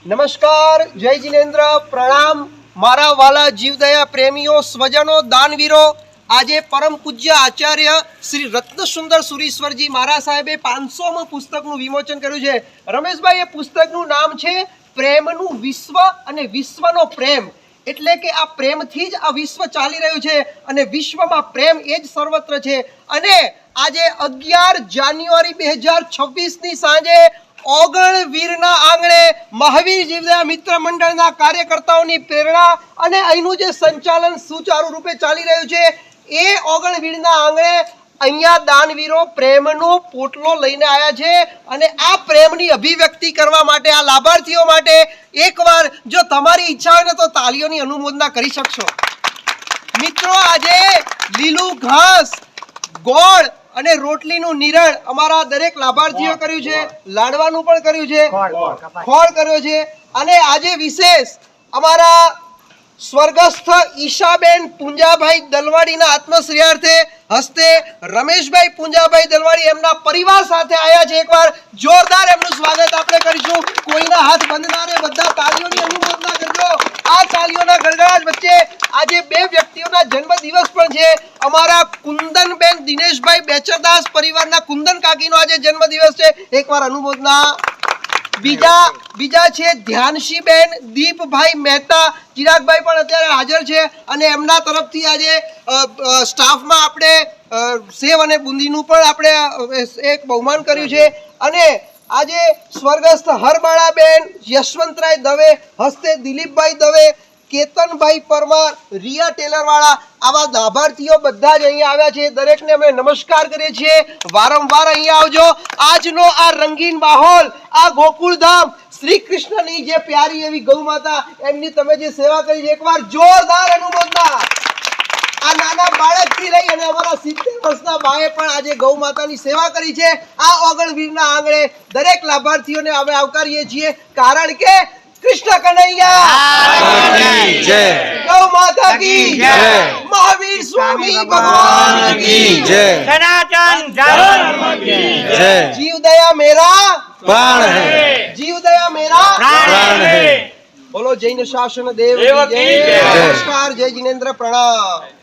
નમસ્કાર, જય જિનેન્દ્ર, પ્રણામ મારા વાલા જીવદયા પ્રેમીઓ, સ્વજનો, દાનવીરો। આજે પરમ પૂજ્ય આચાર્ય શ્રી રત્નસુંદર સુરીશ્વરજી મહારાજ સાહેબે 500માં પુસ્તકનું વિમોચન કર્યું છે। રમેશભાઈ, એ પુસ્તકનું નામ છે પ્રેમનું વિશ્વ અને વિશ્વનો પ્રેમ। એટલે કે આ પ્રેમથી જ આ વિશ્વ ચાલી રહ્યું છે અને વિશ્વમાં પ્રેમ એ જ સર્વત્ર છે। અને આજે 11 જાન્યુઆરી 2026ની સાંજે ઓગણવીરના આંગણે મહાવીર જીવદયા મિત્ર મંડળના કાર્યકર્તાઓની પ્રેરણા અને અહીંનું જે સંચાલન સુચારુ રૂપે ચાલી રહ્યું છે એ ઓગણવીરના આંગણે અહીંયા દાનવીરો પ્રેમનો પોટલો લઈને આવ્યા છે અને આ પ્રેમની અભિવ્યક્તિ કરવા માટે આ લાભાર્થીઓ માટે એકવાર જો તમારી ઈચ્છા હોય ને તો તાળીઓની અનુમોદના કરી શકશો। મિત્રો, આજે લીલું ઘાસ, ગોળ અને રોટલીનું નિરણ અમારા દરેક લાભાર્થીઓ કર્યું છે, લાડવાનું પણ કર્યું છે, ખોળ કર્યો છે। અને આજે વિશેષ અમારા સ્વર્ગસ્થ ઈશાબેન પૂંજાભાઈ દલવાડીના આત્મશ્રેયાર્થે હસ્તે રમેશભાઈ પૂંજાભાઈ દલવાડી એમના પરિવાર સાથે આવ્યા છે। એકવાર જોરદાર એમનું સ્વાગત આપણે કરીશું। કોઈના હાથ બંધ ના રહે, બધા તાળીઓની અનુમોદના કરજો। આ તાળીઓના ગડગડાટ વચ્ચે આજે બે વ્યક્તિઓના જન્મદિવસ પણ છે। અમારા કુંદનબેન દિનેશભાઈ બેચરદાસ પરિવારના કુંદન કાકીનો આજે જન્મદિવસ છે, એકવાર અનુમોદના। બીજા છે ધ્યાનશીબેન દીપભાઈ મહેતા, ચિરાગભાઈ પણ અત્યારે હાજર છે અને એમના તરફથી આજે સ્ટાફમાં આપણે સેવ અને બુંદીનું પણ આપણે એક બહુમાન કર્યું છે। અને આજે સ્વર્ગસ્થ હરબાળાબેન યશવંતરાય દવે હસ્તે દિલીપભાઈ દવે, કેતનભાઈ પરમાર, રિયા ટેલરવાળા આવા લાભાર્થીઓ બધા જ અહીંયા આવ્યા છે। દરેકને અમે નમસ્કાર કરીએ છીએ। વારંવાર અહીંયા આવજો। આજનો આ રંગીન માહોલ, આ ગોકુળધામ, શ્રી કૃષ્ણની જે પ્યારી એવી ગૌ માતા, એમની તમે જે સેવા કરી છે, એકવાર જોરદાર અનુમોદના। આ નાના બાળકથી લઈ અને અમારા 70 વર્ષના બાએ પણ આજે ગૌ માતાની સેવા કરી છે। આ ઓગણવીરના આંગણે દરેક લાભાર્થીઓને અમે આવકારીએ છીએ, કારણ કે कृष्ण कन्हैया जय, गौ माता की जय, महावीर स्वामी भगवान की जय, सनातन धर्म की जय। जीवदया मेरा प्राण है, जीवदया मेरा प्राण है। बोलो जैन शासन देव की जय। नमस्कार, जय जिनेन्द्र, प्रणाम।